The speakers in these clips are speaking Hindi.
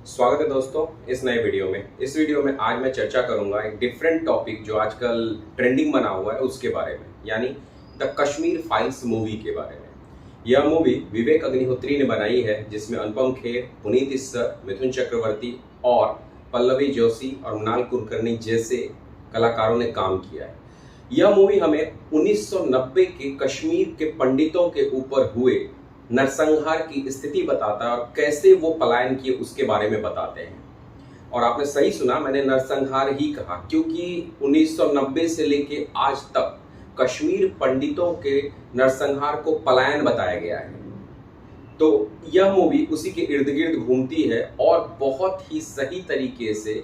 स्वागत है दोस्तों इस नए वीडियो में। इस वीडियो में आज मैं चर्चा करूंगा एक डिफरेंट टॉपिक जो आजकल ट्रेंडिंग बना हुआ है उसके बारे में, यानी द कश्मीर फाइल्स मूवी के बारे में। यह मूवी विवेक अग्निहोत्री ने बनाई है, जिसमें अनुपम खेर, पुनीत इस्सर, मिथुन चक्रवर्ती और पल्लवी जोशी और मृणाल कुलकर्णी जैसे कलाकारों ने काम किया है। यह मूवी हमें 1990 के कश्मीर के पंडितों के ऊपर हुए नरसंहार की स्थिति बताता है और कैसे वो पलायन किए उसके बारे में बताते हैं। और आपने सही सुना, मैंने नरसंहार ही कहा, क्योंकि 1990 से लेके आज तक कश्मीर पंडितों के नरसंहार को पलायन बताया गया है। तो यह मूवी उसी के इर्द गिर्द घूमती है और बहुत ही सही तरीके से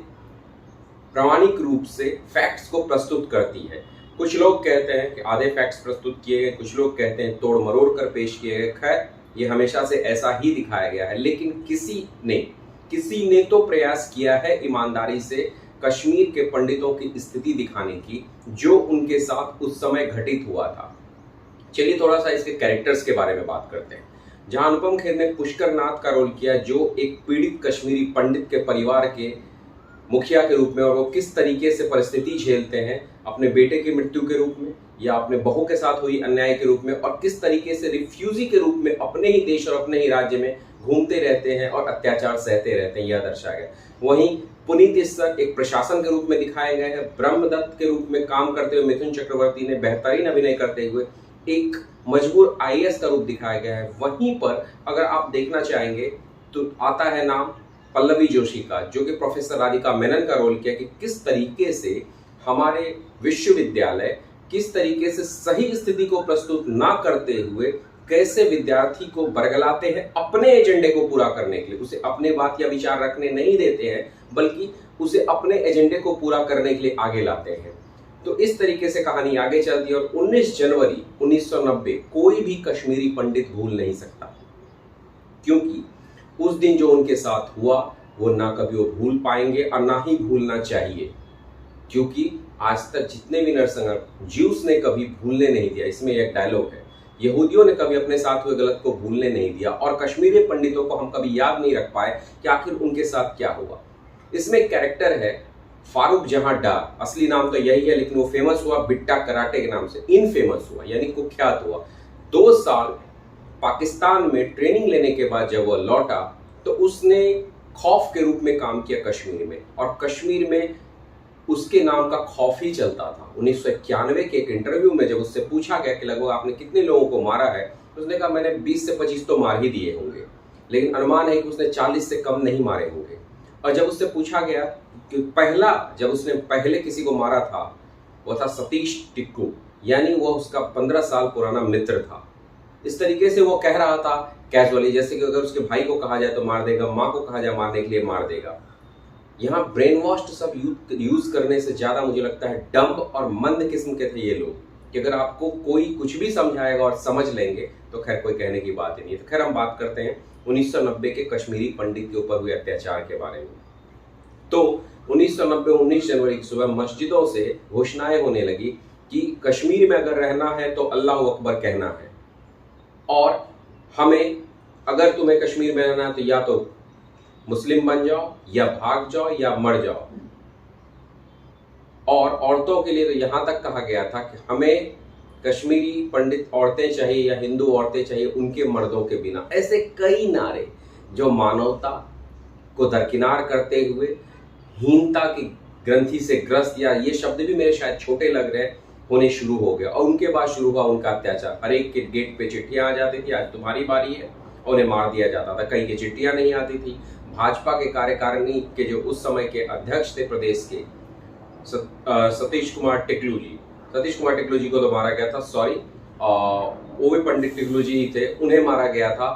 प्रामाणिक रूप से फैक्ट्स को प्रस्तुत करती है। कुछ लोग कहते हैं कि आधे फैक्ट्स प्रस्तुत किए गए, कुछ लोग कहते हैं तोड़ मरोड़ कर पेश किए गए। खैर, ये हमेशा से ऐसा ही दिखाया गया है, लेकिन किसी ने तो प्रयास किया है ईमानदारी से कश्मीर के पंडितों की स्थिति दिखाने की, जो उनके साथ उस समय घटित हुआ था। चलिए थोड़ा सा इसके कैरेक्टर्स के बारे में बात करते हैं। जहां अनुपम खेर ने पुष्कर नाथ का रोल किया, जो एक पीड़ित कश्मीरी पंडित के परिवार के मुखिया के रूप में, और वो किस तरीके से परिस्थिति झेलते हैं अपने बेटे की मृत्यु के रूप में या अपने बहू के साथ हुई अन्याय के रूप में, और किस तरीके से रिफ्यूजी के रूप में अपने ही देश और अपने ही राज्य में घूमते रहते हैं और अत्याचार सहते रहते हैं, यह दर्शाया गया। वहीं पुनीत इस्सर एक प्रशासन के रूप में दिखाए गए हैं। ब्रह्मदत्त के रूप में काम करते हुए मिथुन चक्रवर्ती ने बेहतरीन अभिनय करते हुए एक मजबूर आईएएस का रूप दिखाया गया है। वहीं पर अगर आप देखना चाहेंगे तो आता है नाम पल्लवी जोशी का, जो कि प्रोफेसर राधिका मेनन का रोल किया, कि किस तरीके से हमारे विश्वविद्यालय किस तरीके से सही स्थिति को प्रस्तुत ना करते हुए कैसे विद्यार्थी को बरगलाते हैं अपने एजेंडे को पूरा करने के लिए। उसे अपने बात या विचार रखने नहीं देते हैं, बल्कि उसे अपने एजेंडे को पूरा करने के लिए आगे लाते हैं। तो इस तरीके से कहानी आगे चलती है और 19 जनवरी 1990 कोई भी कश्मीरी पंडित भूल नहीं सकता, क्योंकि उस दिन जो उनके साथ हुआ वो ना कभी वो भूल पाएंगे और ना ही भूलना चाहिए, क्योंकि आज तक जितने भी नरसंहार ज्यूस ने कभी भूलने नहीं दिया। इसमें एक डायलॉग है, यहूदियों ने कभी अपने साथ हुए गलत को भूलने नहीं दिया, और कश्मीरी पंडितों को हम कभी याद नहीं रख पाए कि आखिर उनके साथ क्या हुआ। इसमें एक कैरेक्टर है फारूक जहां डार, असली नाम तो यही है, लेकिन वो फेमस हुआ बिट्टा कराटे के नाम से, इनफेमस हुआ यानी कुख्यात हुआ। 2 साल पाकिस्तान में ट्रेनिंग लेने के बाद जब वह लौटा तो उसने खौफ के रूप में काम किया कश्मीर में, और कश्मीर में उसके नाम का खौफ ही चलता था। 1991 के एक इंटरव्यू में जब उससे पूछा गया कि लगभग आपने कितने लोगों को मारा है, उसने कहा मैंने 20 से 25 तो मार ही दिए होंगे, लेकिन अनुमान है कि उसने 40 से कम नहीं मारे होंगे। और जब उससे पूछा गया कि जब उसने पहले किसी को मारा था, वो था सतीश टिक्कू, यानी वो उसका 15 साल पुराना मित्र था। इस तरीके से वो कह रहा था कैजुअली, जैसे कि अगर उसके भाई को कहा जाए तो मार देगा, माँ को कहा जाए मारने के लिए मार देगा। यहाँ ब्रेन वॉश्ड सब यूज करने से ज्यादा मुझे लगता है डम्ब और मंद किस्म के थे ये लोग, कि अगर आपको कोई कुछ भी समझाएगा और समझ लेंगे तो खैर कोई कहने की बात ही नहीं है। तो खैर हम बात करते हैं 1990 के कश्मीरी पंडित के ऊपर हुए अत्याचार के बारे में। तो 1990 19 जनवरी की सुबह मस्जिदों से घोषणाएं होने लगी कि कश्मीर में अगर रहना है तो अल्लाह अकबर कहना है, और हमें अगर तुम्हें कश्मीर में रहना है तो या तो मुस्लिम बन जाओ या भाग जाओ या मर जाओ। और औरतों के लिए तो यहां तक कहा गया था कि हमें कश्मीरी पंडित औरतें चाहिए या हिंदू औरतें चाहिए उनके मर्दों के बिना। ऐसे कई नारे जो मानवता को दरकिनार करते हुए हीनता की ग्रंथि से ग्रस्त, या ये शब्द भी मेरे शायद छोटे लग रहे हैं, होने शुरू हो गया। और उनके बाद शुरू हुआ उनका अत्याचार। हर एक के गेट पे चिट्ठियां आ जाती थी, आज तुम्हारी बारी है, और उन्हें मार दिया जाता था। कहीं की चिट्ठियां नहीं आती थी। भाजपा के कार्यकारिणी के जो उस समय के अध्यक्ष थे प्रदेश के, सतीश कुमार टिकलू जी को तो मारा गया था, सॉरी, वो भी पंडित टिकलू जी ही थे, उन्हें मारा गया था,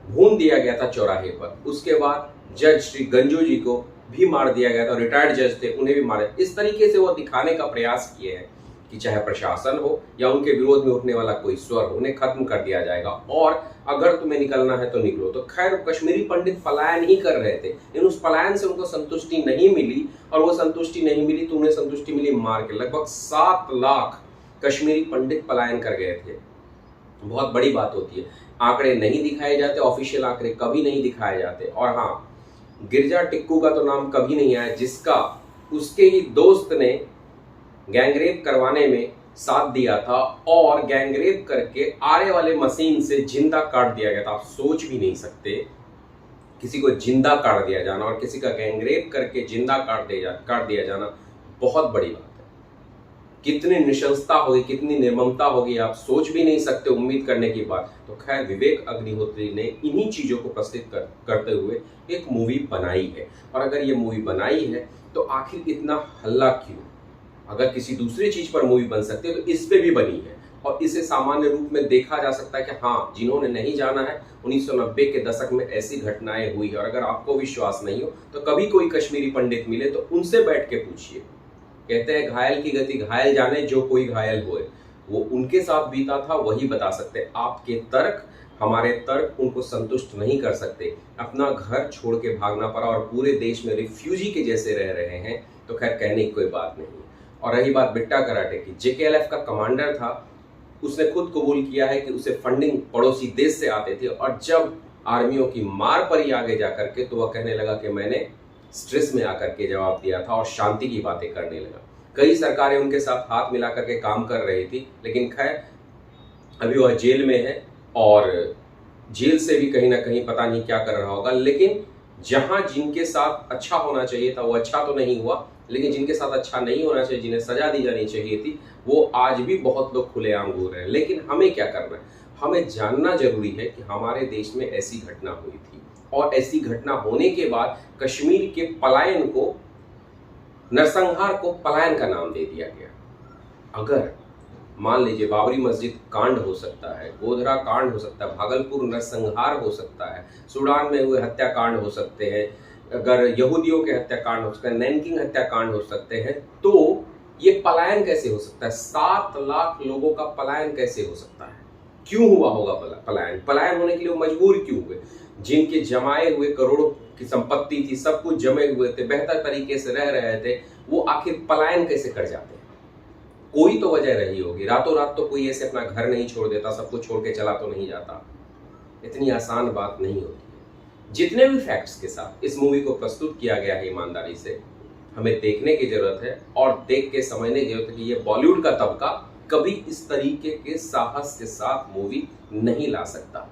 भून दिया गया था चौराहे पर। उसके बाद जज श्री गंजू जी को भी मार दिया गया था, रिटायर्ड जज थे, उन्हें भी मारा। इस तरीके से वो दिखाने का प्रयास किए हैं कि चाहे प्रशासन हो या उनके विरोध में उठने वाला कोई स्वर हो, उन्हें खत्म कर दिया जाएगा, और अगर तुम्हें निकलना है तो निकलो। तो खैर कश्मीरी पंडित पलायन ही कर रहे थे, लेकिन उस पलायन से उनको संतुष्टि नहीं मिली, और वो संतुष्टि नहीं मिली तो उन्हें संतुष्टि मिली मार के। लगभग 7 लाख कश्मीरी पंडित पलायन कर गए थे। बहुत बड़ी बात होती है, आंकड़े नहीं दिखाए जाते, ऑफिशियल आंकड़े कभी नहीं दिखाए जाते। और हाँ, गिरजा टिक्कू का तो नाम कभी नहीं आया, जिसका उसके ही दोस्त ने गैंगरेप करवाने में साथ दिया था और गैंगरेप करके आरे वाले मशीन से जिंदा काट दिया गया था। आप सोच भी नहीं सकते, किसी को जिंदा काट दिया जाना और किसी का गैंगरेप करके जिंदा काट दिया जाना बहुत बड़ी बात है। कितनी निशंसता होगी, कितनी निर्ममता होगी, आप सोच भी नहीं सकते उम्मीद करने की बात। तो खैर विवेक अग्निहोत्री ने इन्हीं चीजों को प्रस्तुत करते हुए एक मूवी बनाई है। और अगर ये मूवी बनाई है तो आखिर इतना हल्ला क्यों? अगर किसी दूसरी चीज पर मूवी बन सकती है तो इस पे भी बनी है और इसे सामान्य रूप में देखा जा सकता है कि हाँ, जिन्होंने नहीं जाना है 1990 के दशक में ऐसी घटनाएं हुई। और अगर आपको विश्वास नहीं हो तो कभी कोई कश्मीरी पंडित मिले तो उनसे बैठ के पूछिए। कहते हैं घायल की गति घायल जाने, जो कोई घायल होए। वो उनके साथ बीता था, वही बता सकते। आपके तर्क, हमारे तर्क उनको संतुष्ट नहीं कर सकते। अपना घर छोड़ के भागना पड़ा और पूरे देश में रिफ्यूजी के जैसे रह रहे हैं, तो खैर कहने की कोई बात नहीं। और रही बात बिट्टा कराटे की, जेकेएलएफ का कमांडर था, उसने खुद कबूल किया है कि उसे फंडिंग पड़ोसी देश से आते थे और जब आर्मियों की मार पड़ी आगे जाकर के तो वह कहने लगा कि मैंने स्ट्रेस में आकर के जवाब दिया था और शांति की बातें करने लगा। कई सरकारें उनके साथ हाथ मिला करके काम कर रही थी, लेकिन खैर अभी वह जेल में है और जेल से भी कहीं ना कहीं पता नहीं क्या कर रहा होगा। लेकिन जहां जिनके साथ अच्छा होना चाहिए था वो अच्छा तो नहीं हुआ, लेकिन जिनके साथ अच्छा नहीं होना चाहिए, जिन्हें सजा दी जानी चाहिए थी, वो आज भी बहुत लोग खुलेआम घूर रहे हैं। लेकिन हमें क्या करना है? हमें जानना जरूरी है कि हमारे देश में ऐसी घटना हुई थी और ऐसी घटना होने के बाद कश्मीर के पलायन को, नरसंहार को पलायन का नाम दे दिया गया। अगर मान लीजिए बाबरी मस्जिद कांड हो सकता है, गोधरा कांड हो सकता है, भागलपुर नरसंहार हो सकता है, सूडान में हुए हत्याकांड हो सकते हैं, अगर यहूदियों के हत्याकांड हो सकते हैं, नैनकिंग हत्याकांड हो सकते हैं, तो ये पलायन कैसे हो सकता है? 7 लाख लोगों का पलायन कैसे हो सकता है? क्यों हुआ होगा पलायन? पलायन होने के लिए वो मजबूर क्यों हुए? जिनके जमाए हुए करोड़ों की संपत्ति थी, सब कुछ जमे हुए थे, बेहतर तरीके से रह रहे थे, वो आखिर पलायन कैसे कर जाते हैं? कोई तो वजह रही होगी। रातों रात तो कोई ऐसे अपना घर नहीं छोड़ देता, सब कुछ छोड़ के चला तो नहीं जाता। इतनी आसान बात नहीं होती है। जितने भी फैक्ट्स के साथ इस मूवी को प्रस्तुत किया गया है, ईमानदारी से हमें देखने की जरूरत है और देख के समझने की जरूरत है कि ये बॉलीवुड का तबका कभी इस तरीके के साहस के साथ मूवी नहीं ला सकता।